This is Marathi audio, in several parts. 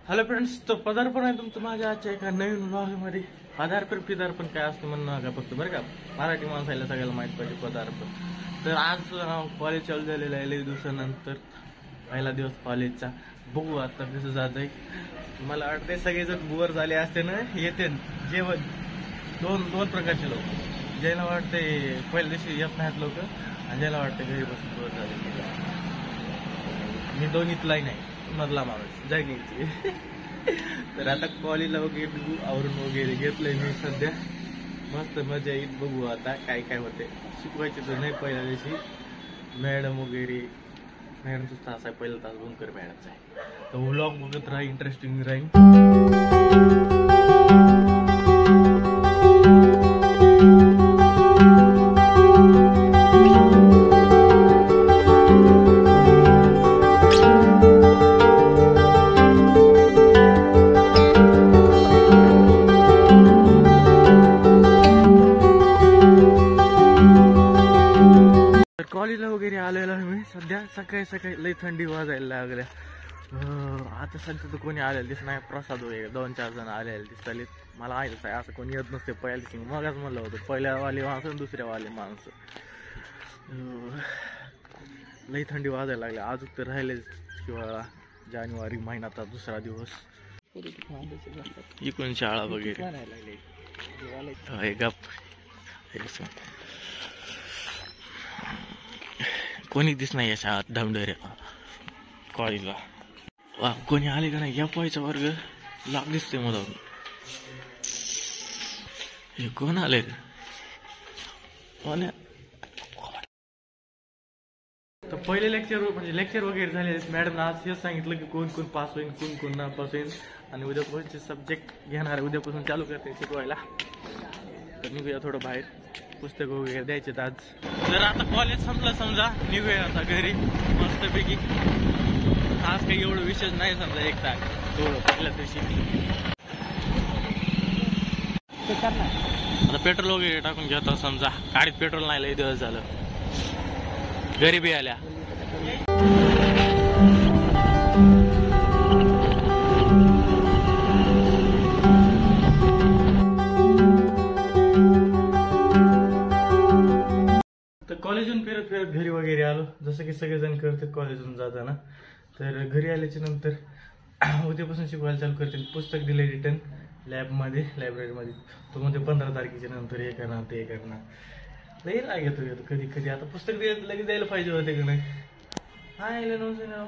हॅलो फ्रेंड्स, तो पदार्पण आहे तुमचं माझ्या आजच्या एका नवीन व्लॉगमध्ये. पदार्पण काय असतं म्हणणं नका फक्त, बरं का. मराठी माणसाला सगळ्याला माहित पाहिजे पदार्पण. तर आज कॉलेज चालू झालेलं आहे लई दिवसानंतर, पहिला दिवस कॉलेजचा. बघू आता कसं जात आहे. मला वाटतंय सगळेजण बोर झाले असते ना, येते जेवण. दोन प्रकारचे लोक, ज्याला वाटतंय पहिल्या दिवशी येत नाहीत लोक, आणि ज्याला वाटतं घरी बसून बोर झाले. मी दोन्हीतलाही नाही, मधला माणूस जागीची. तर आता कॉलेजला वगैरे आवरून वगैरे घेतलंय मी सध्या. मस्त मजा येईल. बघू आता काय काय होते. शिकवायचे तर नाही पहिल्या दिवशी. मॅडम वगैरे, मॅडमचा तास आहे, पहिला तास भंकर मॅडमचा आहे. तर व्लॉग बघत राहा, इंटरेस्टिंग राहील. कॉलेजला वगैरे आलेला मी सध्या. सकाळी लई थंडी वाजायला लागल्या. आता सध्या तर कोणी आलेलं दिसत नाही. प्रसाद वगैरे 2-4 जण आलेले दिसताले. मला माहितच आहे असं कोणी येत नसते पहिल्या दिवशी. मगच म्हणलं होतं पहिल्यावाले माणसं दुसऱ्यावाले माणसं. लई थंडी वाजायला लागल्या. अजून तर राहिले किंवा जानेवारी महिन्याचा दुसरा दिवस. इकडून शाळा वगैरे गप कोणी दिस नाही या शाळेत. धमडरे कॉलेजला वा कोणी आले का नाही. या पायचा वर्ग लाग दिसते मला. हे कोण आले रे. तर पहिले लेक्चर वगैरे झाले. मॅडमने आज हेच सांगितलं की कोण कोण पास होईल, कोण कोण नापास होईल, आणि उद्यापासूनचे सब्जेक्ट घेणार आहे. उद्यापासून चालू करते शिकवायला. तर निघूया थोडं बाहेर, पुस्तक वगैरे द्यायचे आज. जर आता कॉलेज संपलं समजा, निघूया आता घरी मस्तपैकी. आज काही एवढं विशेष नाही समजा, एक तास तेवढं पहिल्या दिवशी. आता पेट्रोल वगैरे टाकून घेतो समजा. गाडीत पेट्रोल नाही, लई दिवस झालं. गरिबी आल्या. कॉलेजून फिरत घरी वगैरे आलो, जसं की सगळेजण करतात कॉलेजून जाताना. तर घरी आल्याच्या नंतर उद्यापासून शिकवायला चालू करते. पुस्तक दिले रिटर्न लायब्ररीमध्ये. तो म्हणजे 15 तारखेच्या नंतर हे करणार ते करणार. लई राग येतो कधी. आता पुस्तक दिलं लगेच द्यायला पाहिजे होते की नाही. हा यायला नव्हतं ना.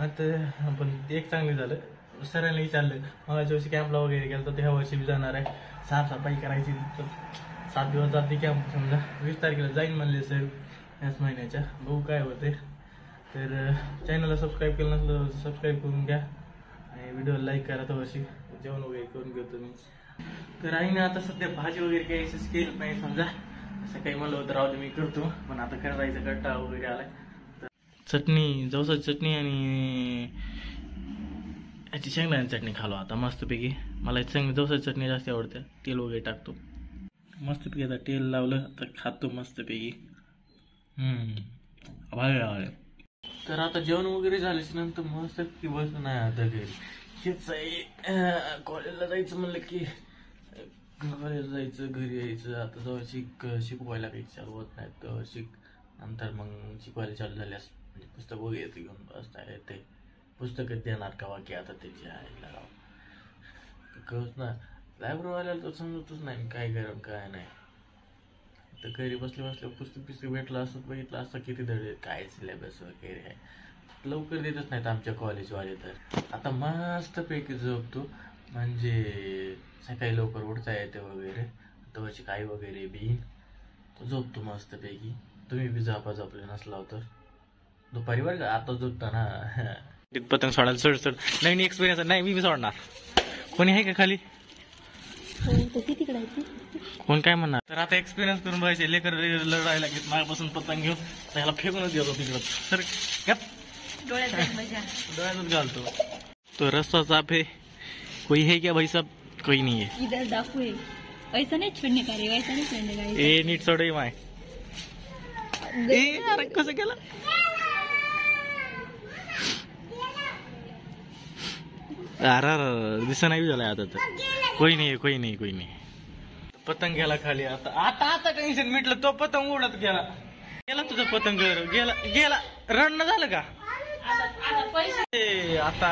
आता पण एक चांगलं झालं, सरांनी विचारलं. मागच्या वर्षी कॅम्पला वगैरे गेलं तर ह्या वर्षी जाणार आहे. साफसफाई करायची. तर 7 दिवस जाते कॅम्प समजा. 20 तारखेला जाईन म्हणले सर याच महिन्याच्या. बघू काय होते. तर चॅनलला सबस्क्राईब केलं नसलं सबस्क्राईब करून घ्या, आणि व्हिडिओला लाईक करा. तर वर्षी जेवण वगैरे करून घेतो मी. तर आईने आता सध्या भाजी वगैरे काही असंच केलं नाही समजा. सकाळी म्हणलं होतं राहू दे मी करतो, पण आता करायचं कट्टा वगैरे आलाय. तर चटणी, जवसाची चटणी आणि याची शेंगदाण्याची चटणी खालो आता मस्तपैकी. मला जवसाची चटणी जास्त आवडते. तेल वगैरे टाकतो मस्तपैकी. आता तेल लावलं तर खातो मस्तपैकी. आवडे. तर आता जेवण वगैरे झाल्याच्या नंतर मस्तपैकी बसलं नाही आता घरी. हेच आहे, कॉलेजला जायचं म्हणलं की कॉलेजला जायचं, घरी यायचं. आता जवळ शिकवायला काही चालू होत नाही तर नंतर मग शिकवायला चालू झाल्यास म्हणजे पुस्तक वगैरे घेऊन बसता येते. पुस्तकच देणार का वाक्य आता त्याची आहे कळत ना. लायब्ररीवाल्याला तर समजतच नाही काय गरम काय नाही. तर घरी बसल्या पुस्तक भेटलं असतं, बघितलं असतं किती धडे काय सिलेबस वगैरे आहे. लवकर देतच नाहीत आमच्या कॉलेजवाले. तर आता मस्तपैकी झोपतो, म्हणजे सकाळी लवकर उठता येते वगैरे. तवाची काही वगैरे बी तो झोपतो मस्तपैकी. तुम्ही बी झोपले नसला तर दुपारी बरं का. आता झोपता ना. पतंग सोडायला चढ नवीन एक्सपिरियन्स नाही. मी सोडणार. कोणी आहे का खाली? कोण काय म्हणणार. तर आता एक्सपिरियन्स करून बघायचे. लेकर लढायला घेत माझ्यापासून पतंग घेऊन त्याला फेकूनच येतो तिकडं. तर डोळ्यातच घालतो. तो रस्ता साफ है. कोई है क्या भाई साहब? कोई नहीं है. इधर डाकू है. ऐसा नहीं छोड़ने का रे, वैसा नहीं छोड़ने का. ए नीट सोडे माय. ए अरे कसं केलं. अरे दिसा नाही झालाय आता तर. कोई नाही. पतंग गेला खाली. आता टेन्शन मिटलं. तो पतंग उडत गेला तुझा पतंग. गेला रडणं झालं का? आता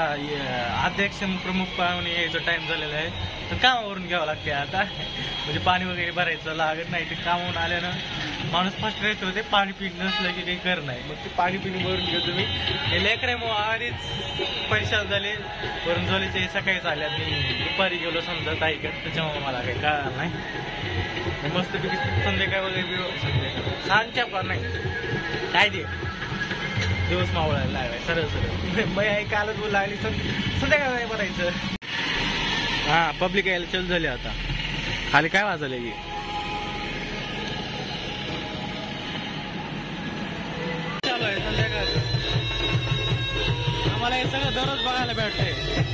अध्यक्ष प्रमुख पाहुणे यायचा टाइम झालेला आहे तर कामावरून घ्यावं लागते आता. म्हणजे पाणी वगैरे भरायचं लागत नाही. ते कामावरून आल्यानं माणूस फास्ट राहतो. ते पाणी पिणं नसलं की काही कर नाही. मग ते पाणी पिणी भरून घेतो मी. हे लेकरामुळे आधीच परेशान झाले. वरून झाले सकाळीच आल्या. मी दुपारी गेलो समजा ताईकडे. त्याच्यामुळे मला काही कळलं नाही. मस्तपैकी संध्याकाळ वगैरे सांजच्या पण नाही काय ते दिवस मावळायला लागलाय सरळ मग कालच बोल लागली. संध्याकाळ नाही भरायचं. हा पब्लिक यायला चालू झाली आता. खाली काय वाजवलं की चालू आहे संध्याकाळचं. आम्हाला हे सगळं दररोज बघायला भेटतंय.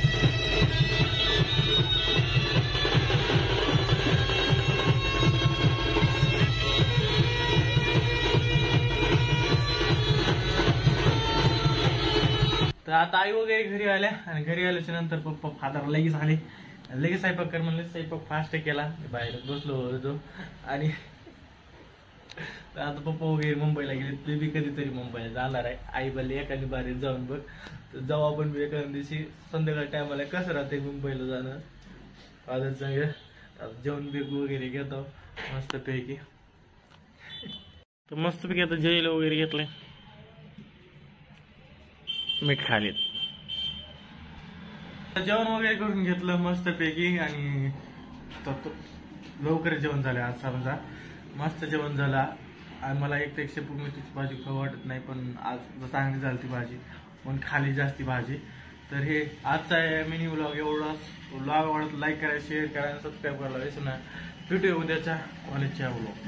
तर आता आई वगैरे घरी आल्या आणि घरी आल्याच्या नंतर पप्पा फादर लगेच आले. लगेच स्वयंपाक कर म्हणले. स्वयंपाक फास्ट केला. बाहेर बसलो होतो आणि आता पप्पा वगैरे मुंबईला गेले. ते बी कधीतरी मुंबईला जाणार आहे. आई बोलली एखादी बारीत जाऊन बघ. तर जाऊ आपण बी एखाद्या दिवशी संध्याकाळ टायमाला कसं राहते मुंबईला जाणं. फादर सांगे जेवण बेग वगैरे घेतो मस्तपैकी. तर मस्तपैकी आता जेल वगैरे घेतलंय. मीठ खालीत. जेवण वगैरे करून घेतलं मस्तपैकी आणि लवकर जेवण झालं. आज समजा मस्त जेवण झाला. आणि मला एक पेक्षा मेथीची भाजी खाऊ वाटत नाही पण आज चांगली झाली ती भाजी पण खाली जास्ती भाजी. तर हे आजचा मिनी व्लॉग एवढाच. व्लॉग आवडत लाईक करा, शेअर करा आणि सबस्क्राईब करायला विसरू नका. भेटूया उद्याच्या कॉलेजच्या व्लॉग.